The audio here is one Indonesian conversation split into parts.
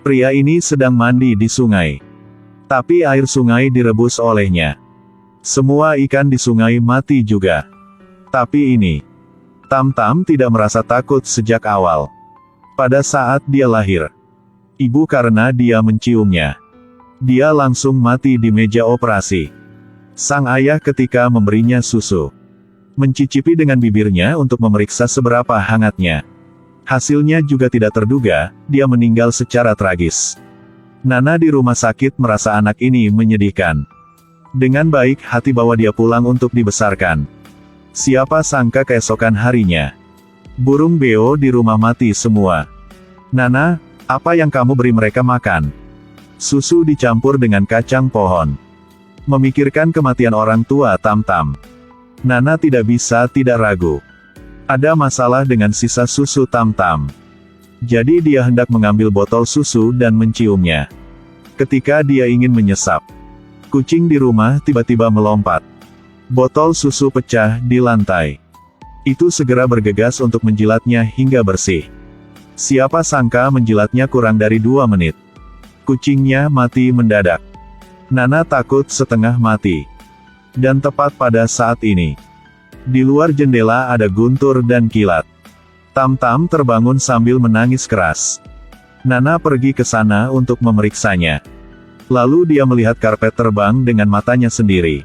Pria ini sedang mandi di sungai. Tapi air sungai direbus olehnya. Semua ikan di sungai mati juga. Tapi ini, Tam-Tam tidak merasa takut sejak awal. Pada saat dia lahir, ibu karena dia menciumnya, dia langsung mati di meja operasi. Sang ayah ketika memberinya susu, mencicipi dengan bibirnya untuk memeriksa seberapa hangatnya. Hasilnya juga tidak terduga, dia meninggal secara tragis. Nana di rumah sakit merasa anak ini menyedihkan. Dengan baik hati bawa dia pulang untuk dibesarkan. Siapa sangka keesokan harinya, burung beo di rumah mati semua. Nana, apa yang kamu beri mereka makan? Susu dicampur dengan kacang pohon. Memikirkan kematian orang tua Tam-Tam, Nana tidak bisa tidak ragu. Ada masalah dengan sisa susu Tam-Tam. Jadi dia hendak mengambil botol susu dan menciumnya. Ketika dia ingin menyesap, kucing di rumah tiba-tiba melompat. Botol susu pecah di lantai. Itu segera bergegas untuk menjilatnya hingga bersih. Siapa sangka menjilatnya kurang dari 2 menit. Kucingnya mati mendadak. Nana takut setengah mati. Dan tepat pada saat ini, di luar jendela ada guntur dan kilat. Tam-Tam terbangun sambil menangis keras. Nana pergi ke sana untuk memeriksanya. Lalu dia melihat karpet terbang dengan matanya sendiri.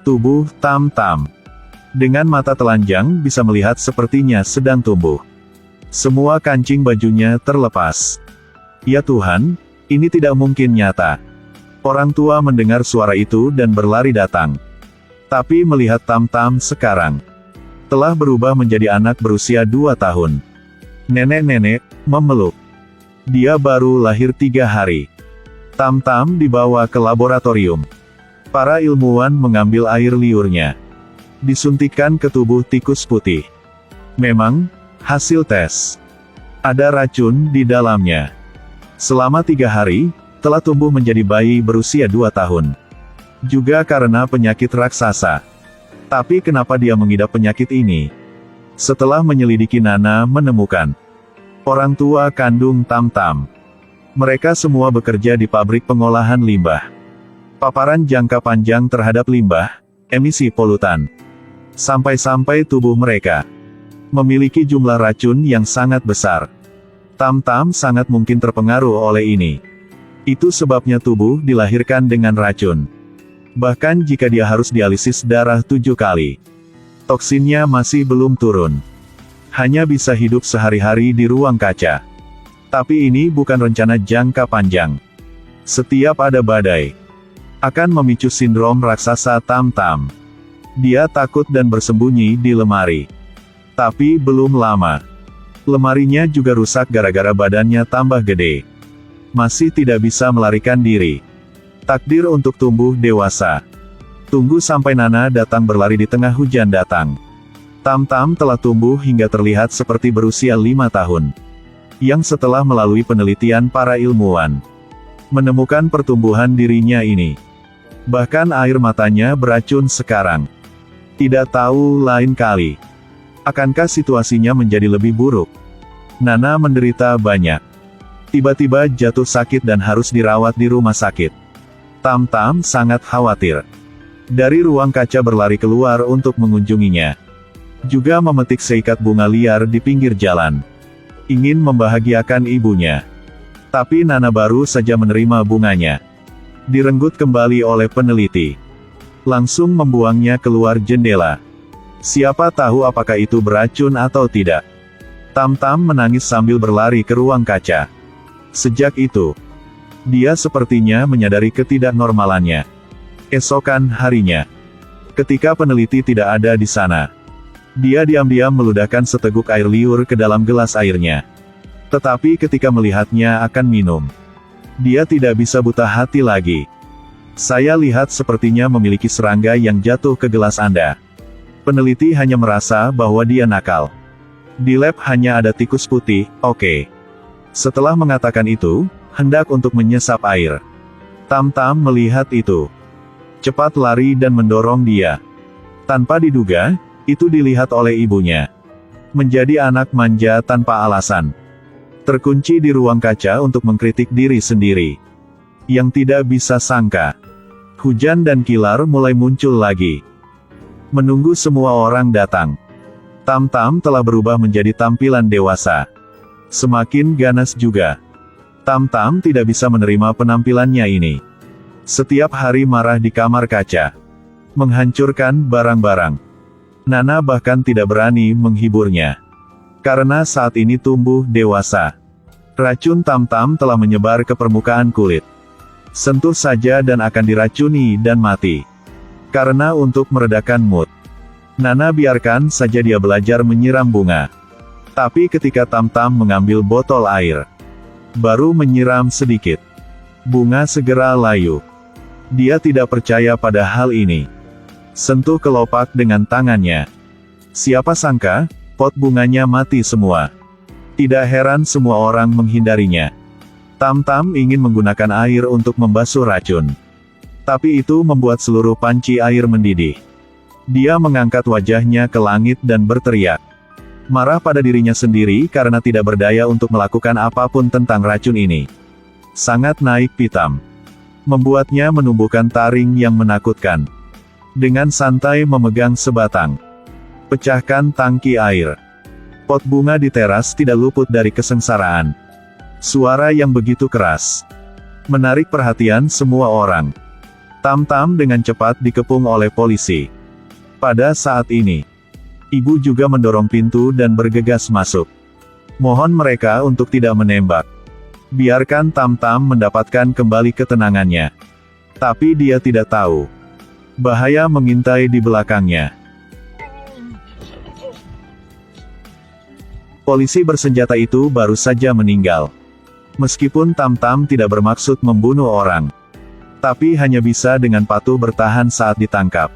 Tubuh Tam-Tam, dengan mata telanjang bisa melihat sepertinya sedang tumbuh. Semua kancing bajunya terlepas. Ya Tuhan, ini tidak mungkin nyata. Orang tua mendengar suara itu dan berlari datang. Tapi melihat Tam-Tam sekarang, telah berubah menjadi anak berusia 2 tahun. Nenek-nenek memeluk. Dia baru lahir 3 hari. Tam-Tam dibawa ke laboratorium. Para ilmuwan mengambil air liurnya, disuntikkan ke tubuh tikus putih. Memang, hasil tes, ada racun di dalamnya. Selama 3 hari, telah tumbuh menjadi bayi berusia 2 tahun. Juga karena penyakit raksasa. Tapi kenapa dia mengidap penyakit ini? Setelah menyelidiki, Nana menemukan orang tua kandung Tam-Tam. Mereka semua bekerja di pabrik pengolahan limbah. Paparan jangka panjang terhadap limbah, emisi polutan. Sampai-sampai tubuh mereka memiliki jumlah racun yang sangat besar. Tam-Tam sangat mungkin terpengaruh oleh ini. Itu sebabnya tubuh dilahirkan dengan racun. Bahkan jika dia harus dialisis darah 7 kali, toksinnya masih belum turun. Hanya bisa hidup sehari-hari di ruang kaca. Tapi ini bukan rencana jangka panjang. Setiap ada badai, akan memicu sindrom raksasa Tam-Tam. Dia takut dan bersembunyi di lemari. Tapi belum lama, lemarinya juga rusak gara-gara badannya tambah gede. Masih tidak bisa melarikan diri. Takdir untuk tumbuh dewasa. Tunggu sampai Nana datang berlari di tengah hujan datang. Tam-Tam telah tumbuh hingga terlihat seperti berusia 5 tahun. Yang setelah melalui penelitian para ilmuwan, menemukan pertumbuhan dirinya ini. Bahkan air matanya beracun sekarang. Tidak tahu lain kali, akankah situasinya menjadi lebih buruk? Nana menderita banyak. Tiba-tiba jatuh sakit dan harus dirawat di rumah sakit. Tam-Tam sangat khawatir. Dari ruang kaca berlari keluar untuk mengunjunginya. Juga memetik seikat bunga liar di pinggir jalan. Ingin membahagiakan ibunya. Tapi Nana baru saja menerima bunganya. Direnggut kembali oleh peneliti. Langsung membuangnya keluar jendela. Siapa tahu apakah itu beracun atau tidak. Tam-Tam menangis sambil berlari ke ruang kaca. Sejak itu, dia sepertinya menyadari ketidaknormalannya. Esokan harinya, ketika peneliti tidak ada di sana, dia diam-diam meludahkan seteguk air liur ke dalam gelas airnya. Tetapi ketika melihatnya akan minum, dia tidak bisa buta hati lagi. Saya lihat sepertinya memiliki serangga yang jatuh ke gelas Anda. Peneliti hanya merasa bahwa dia nakal. Di lab hanya ada tikus putih, oke. Setelah mengatakan itu, hendak untuk menyesap air. Tam-Tam melihat itu. Cepat lari dan mendorong dia. Tanpa diduga, itu dilihat oleh ibunya. Menjadi anak manja tanpa alasan. Terkunci di ruang kaca untuk mengkritik diri sendiri. Yang tidak bisa sangka, hujan dan kilar mulai muncul lagi. Menunggu semua orang datang, Tam-Tam telah berubah menjadi tampilan dewasa. Semakin ganas juga. Tam-Tam tidak bisa menerima penampilannya ini. Setiap hari marah di kamar kaca, menghancurkan barang-barang. Nana bahkan tidak berani menghiburnya. Karena saat ini tumbuh dewasa. Racun Tam-Tam telah menyebar ke permukaan kulit. Sentuh saja dan akan diracuni dan mati. Karena untuk meredakan mood, Nana biarkan saja dia belajar menyiram bunga. Tapi ketika Tam-Tam mengambil botol air, baru menyiram sedikit, bunga segera layu. Dia tidak percaya pada hal ini. Sentuh kelopak dengan tangannya. Siapa sangka, pot bunganya mati semua. Tidak heran semua orang menghindarinya. Tam-Tam ingin menggunakan air untuk membasuh racun. Tapi itu membuat seluruh panci air mendidih. Dia mengangkat wajahnya ke langit dan berteriak. Marah pada dirinya sendiri karena tidak berdaya untuk melakukan apapun tentang racun ini. Sangat naik pitam. Membuatnya menumbuhkan taring yang menakutkan. Dengan santai memegang sebatang. Pecahkan tangki air. Pot bunga di teras tidak luput dari kesengsaraan. Suara yang begitu keras menarik perhatian semua orang. Tam-Tam dengan cepat dikepung oleh polisi. Pada saat ini, ibu juga mendorong pintu dan bergegas masuk. Mohon mereka untuk tidak menembak. Biarkan Tam-Tam mendapatkan kembali ketenangannya. Tapi dia tidak tahu, bahaya mengintai di belakangnya. Polisi bersenjata itu baru saja meninggal. Meskipun Tam-Tam tidak bermaksud membunuh orang, tapi hanya bisa dengan patuh bertahan saat ditangkap.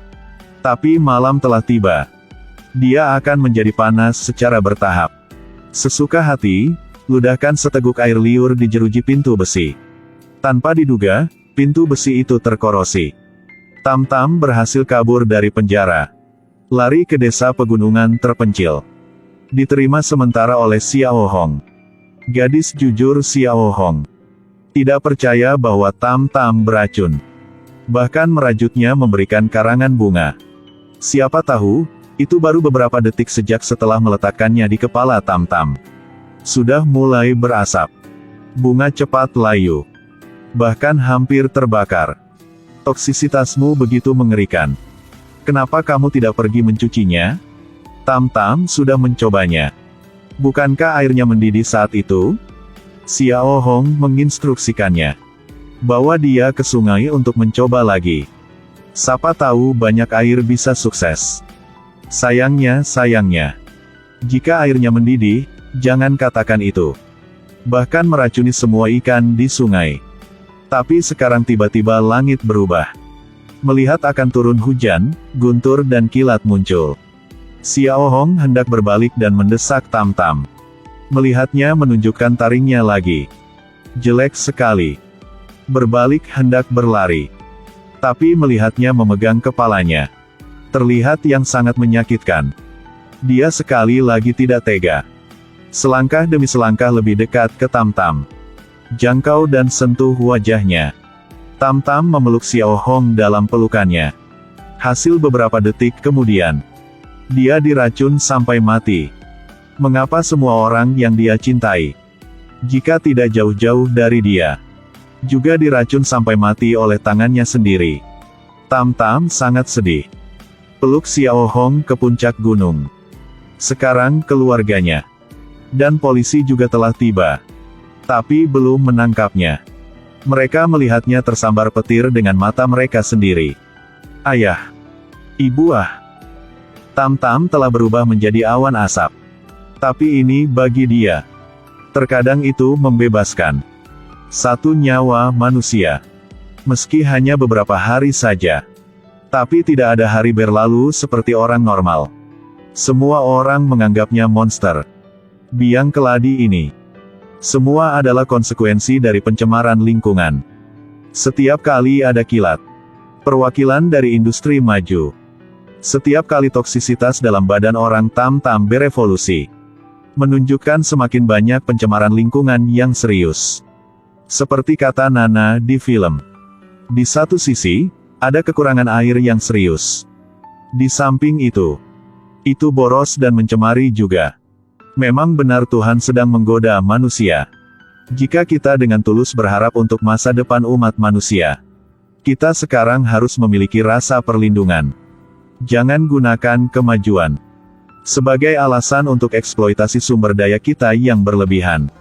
Tapi malam telah tiba. Dia akan menjadi panas secara bertahap. Sesuka hati, ludahkan seteguk air liur di jeruji pintu besi. Tanpa diduga, pintu besi itu terkorosi. Tam-Tam berhasil kabur dari penjara. Lari ke desa pegunungan terpencil. Diterima sementara oleh Xiao Hong. Gadis jujur Xiao Hong tidak percaya bahwa Tam-Tam beracun. Bahkan merajutnya memberikan karangan bunga. Siapa tahu, itu baru beberapa detik sejak setelah meletakkannya di kepala Tam-Tam. Sudah mulai berasap. Bunga cepat layu. Bahkan hampir terbakar. Toksisitasmu begitu mengerikan. Kenapa kamu tidak pergi mencucinya? Tam-Tam sudah mencobanya. Bukankah airnya mendidih saat itu? Xiao Hong menginstruksikannya. Bawa dia ke sungai untuk mencoba lagi. Siapa tahu banyak air bisa sukses. Sayangnya, jika airnya mendidih, jangan katakan itu. Bahkan meracuni semua ikan di sungai. Tapi sekarang tiba-tiba langit berubah. Melihat akan turun hujan, guntur dan kilat muncul. Xiao Hong hendak berbalik dan mendesak Tam-Tam. Melihatnya menunjukkan taringnya lagi. Jelek sekali. Berbalik hendak berlari. Tapi melihatnya memegang kepalanya. Terlihat yang sangat menyakitkan. Dia sekali lagi tidak tega. Selangkah demi selangkah lebih dekat ke Tam-Tam. Jangkau dan sentuh wajahnya. Tam-Tam memeluk Xiao Hong dalam pelukannya. Hasil beberapa detik kemudian, dia diracun sampai mati. Mengapa semua orang yang dia cintai, jika tidak jauh-jauh dari dia, juga diracun sampai mati oleh tangannya sendiri? Tam-Tam sangat sedih. Peluk Xiao Hong ke puncak gunung. Sekarang keluarganya dan polisi juga telah tiba. Tapi belum menangkapnya. Mereka melihatnya tersambar petir dengan mata mereka sendiri. Ayah. Ibu Tam-Tam telah berubah menjadi awan asap. Tapi ini bagi dia, terkadang itu membebaskan. Satu nyawa manusia. Meski hanya beberapa hari saja. Tapi tidak ada hari berlalu seperti orang normal. Semua orang menganggapnya monster. Biang keladi ini. Semua adalah konsekuensi dari pencemaran lingkungan. Setiap kali ada kilat, perwakilan dari industri maju. Setiap kali toksisitas dalam badan orang Tam-Tam berevolusi, menunjukkan semakin banyak pencemaran lingkungan yang serius. Seperti kata Nana di film. Di satu sisi, ada kekurangan air yang serius. Di samping itu boros dan mencemari juga. Memang benar Tuhan sedang menggoda manusia. Jika kita dengan tulus berharap untuk masa depan umat manusia, kita sekarang harus memiliki rasa perlindungan. Jangan gunakan kemajuan sebagai alasan untuk eksploitasi sumber daya kita yang berlebihan.